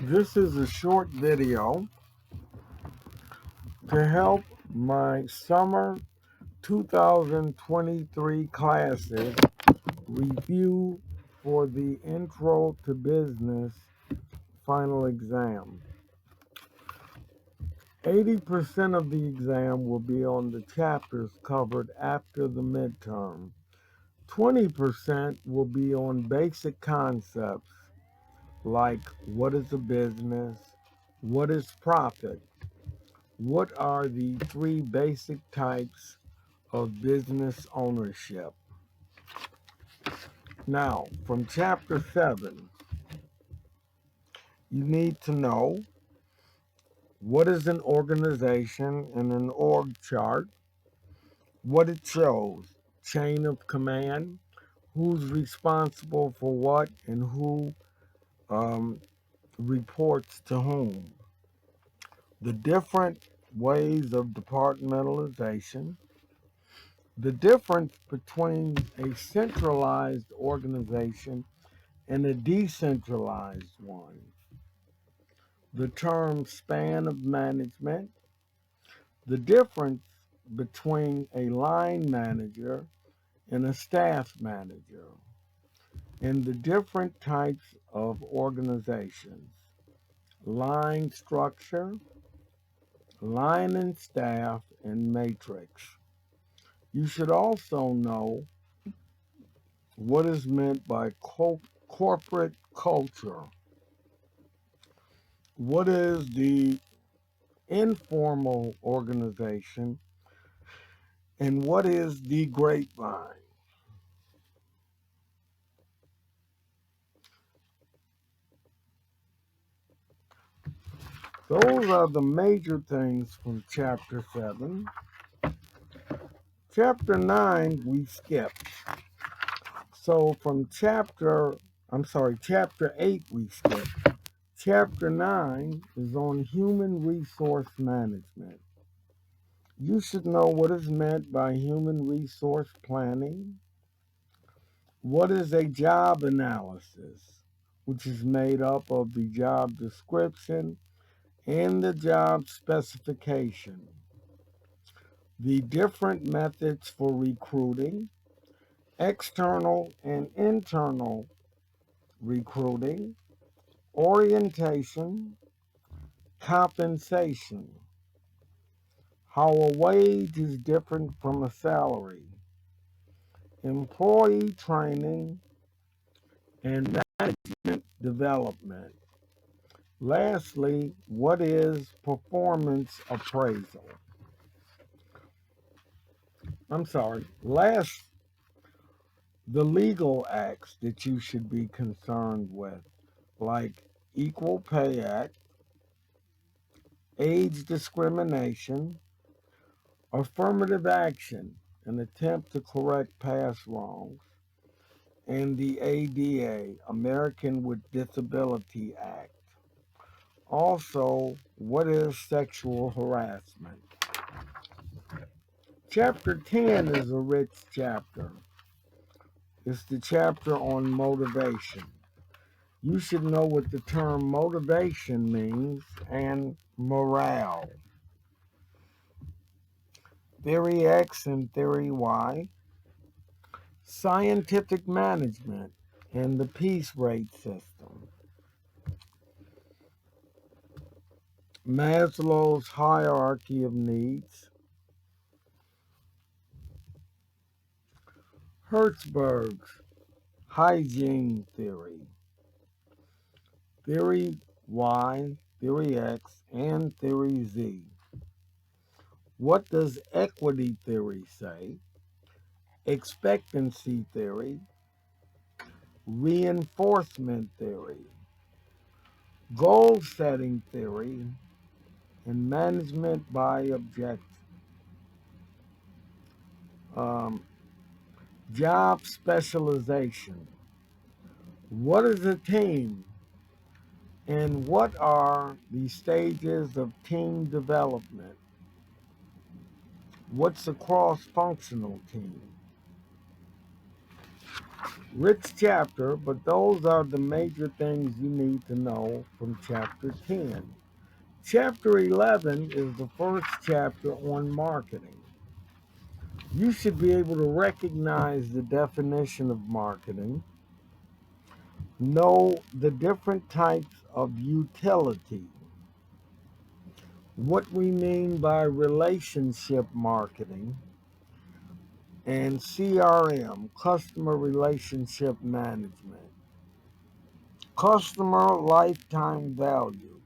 This is a short video to help my summer 2023 classes review for the Intro to Business final exam. 80% of the exam will be on the chapters covered after the midterm. 20% will be on basic concepts like what is a business, what is profit, what are the three basic types of business ownership. Now, from chapter 7, you need to know what is an organization and an org chart, what it shows, chain of command, who's responsible for what, and who reports to whom. The different ways of departmentalization, the difference between a centralized organization and a decentralized one, the term span of management, the difference between a line manager and a staff manager, and the different types of organizations, line structure, line and staff, and matrix. You should also know what is meant by corporate culture. What is the informal organization and what is the grapevine? Those are the major things from chapter 7. Chapter 9 we skipped. So from chapter 8 we skipped. Chapter 9 is on human resource management. You should know what is meant by human resource planning. What is a job analysis, which is made up of the job description and the job specification. The different methods for recruiting, external and internal recruiting, orientation, compensation, how a wage is different from a salary, employee training, and management development. Lastly, what is performance appraisal? The legal acts that you should be concerned with, like Equal Pay Act, age discrimination, affirmative action, an attempt to correct past wrongs, and the ADA, American with Disability Act. Also, what is sexual harassment? Chapter 10 is a rich chapter. It's the chapter on motivation. You should know what the term motivation means and morale. Theory X and Theory Y. Scientific management and the peace rate system. Maslow's hierarchy of needs. Hertzberg's hygiene theory. Theory Y, Theory X, and Theory Z. What does equity theory say? Expectancy theory, reinforcement theory, goal setting theory, and management by objective. Job specialization. What is a team? And what are the stages of team development? What's a cross-functional team? Rich chapter, but those are the major things you need to know from chapter 10. Chapter 11 is the first chapter on marketing. You should be able to recognize the definition of marketing, know the different types of utility, what we mean by relationship marketing, and CRM, customer relationship management, customer lifetime value,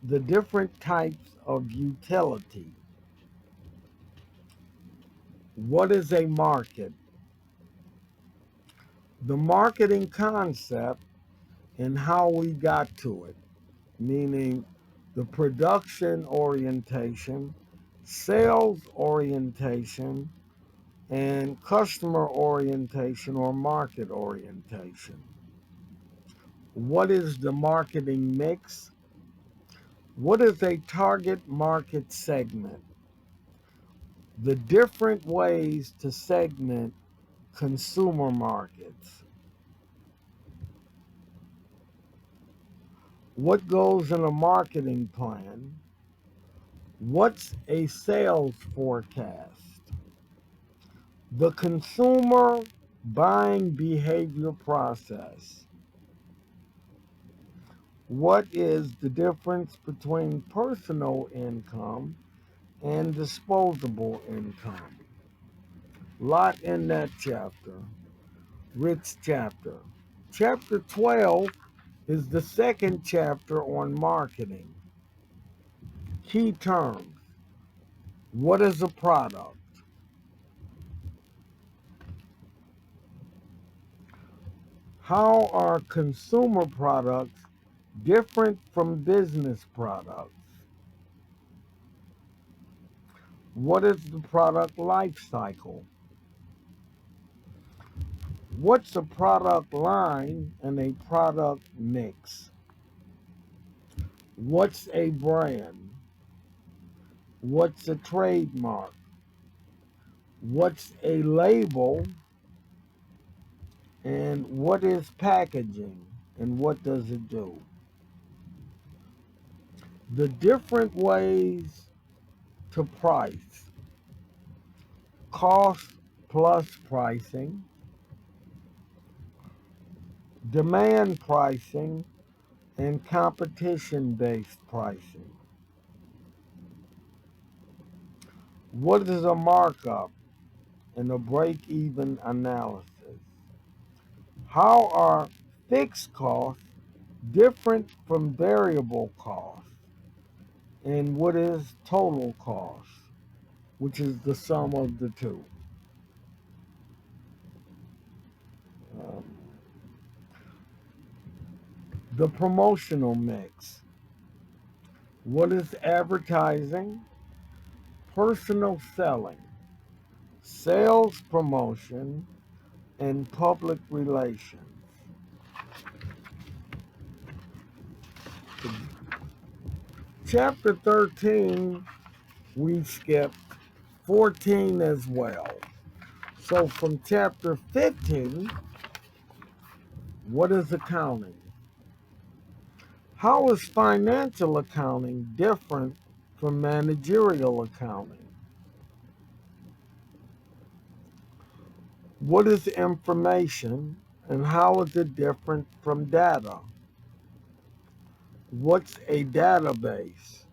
the different types of utility. What is a market? The marketing concept and how we got to it, meaning the production orientation, sales orientation, and customer orientation or market orientation. What is the marketing mix? What is a target market segment? The different ways to segment consumer markets. What goes in a marketing plan? What's a sales forecast? The consumer buying behavior process. What is the difference between personal income and disposable income? Lot in that chapter. Rich chapter. Chapter 12 is the second chapter on marketing. Key terms. What is a product? How are consumer products different from business products? What is the product life cycle? What's a product line and a product mix? What's a brand? What's a trademark? What's a label? And what is packaging and what does it do? The different ways to price. Cost plus pricing, demand pricing, and competition-based pricing. What is a markup and a break-even analysis? How are fixed costs different from variable costs? And what is total cost, which is the sum of the two? Um, the promotional mix. What is advertising? Personal selling, sales promotion, and public relations. Chapter 13, we skipped 14 as well. So from chapter 15, what is accounting? How is financial accounting different from managerial accounting? What is information and how is it different from data? What's a database?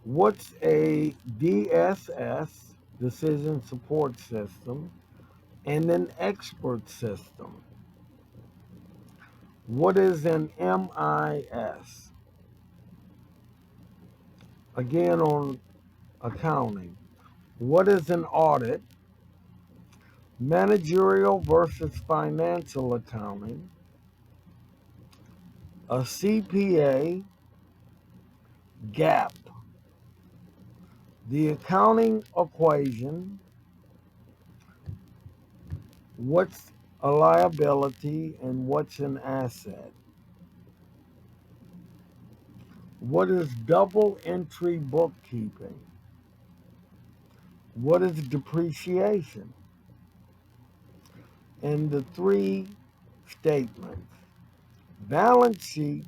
What's a DSS, decision support system, and an expert system? What is an MIS? Again on accounting. What is an audit? Managerial versus financial accounting. A CPA, GAAP. The accounting equation. What's a liability and what's an asset? What is double entry bookkeeping? What is depreciation? and the three statements: balance sheet,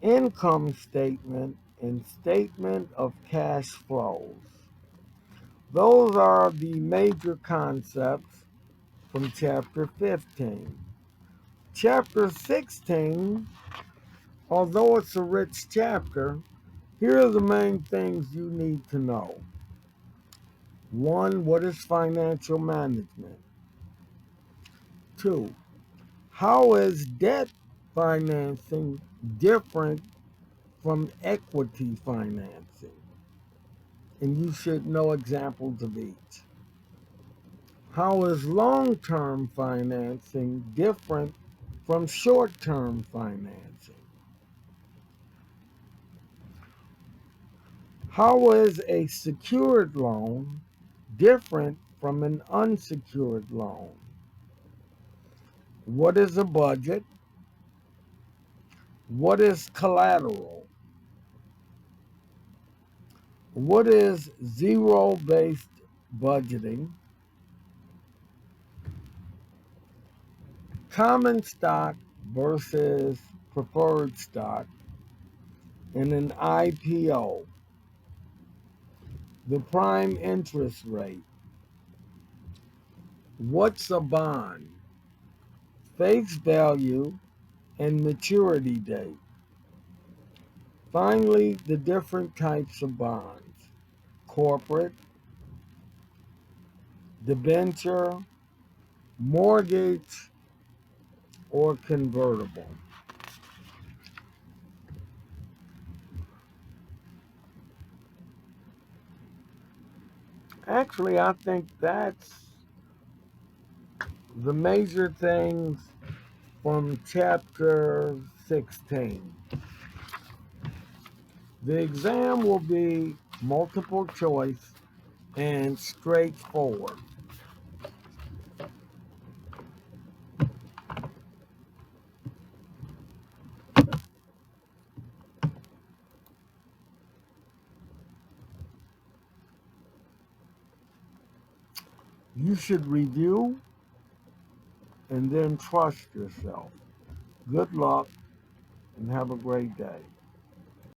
income statement, and statement of cash flows. Those are the major concepts from Chapter 15. Chapter 16, although it's a rich chapter, here are the main things you need to know. 1. What is financial management? 2. How is debt financing different from equity financing? And you should know examples of each. How is long-term financing different from short-term financing? How is a secured loan different from an unsecured loan? What is a budget? What is collateral? What is zero-based budgeting? Common stock versus preferred stock in an IPO. The prime interest rate. What's a bond? Face value and maturity date. Finally, the different types of bonds: corporate, debenture, mortgage, or convertible. Actually, I think that's the major things from chapter 16. The exam will be multiple choice and straightforward. You should review and then trust yourself. Good luck and have a great day.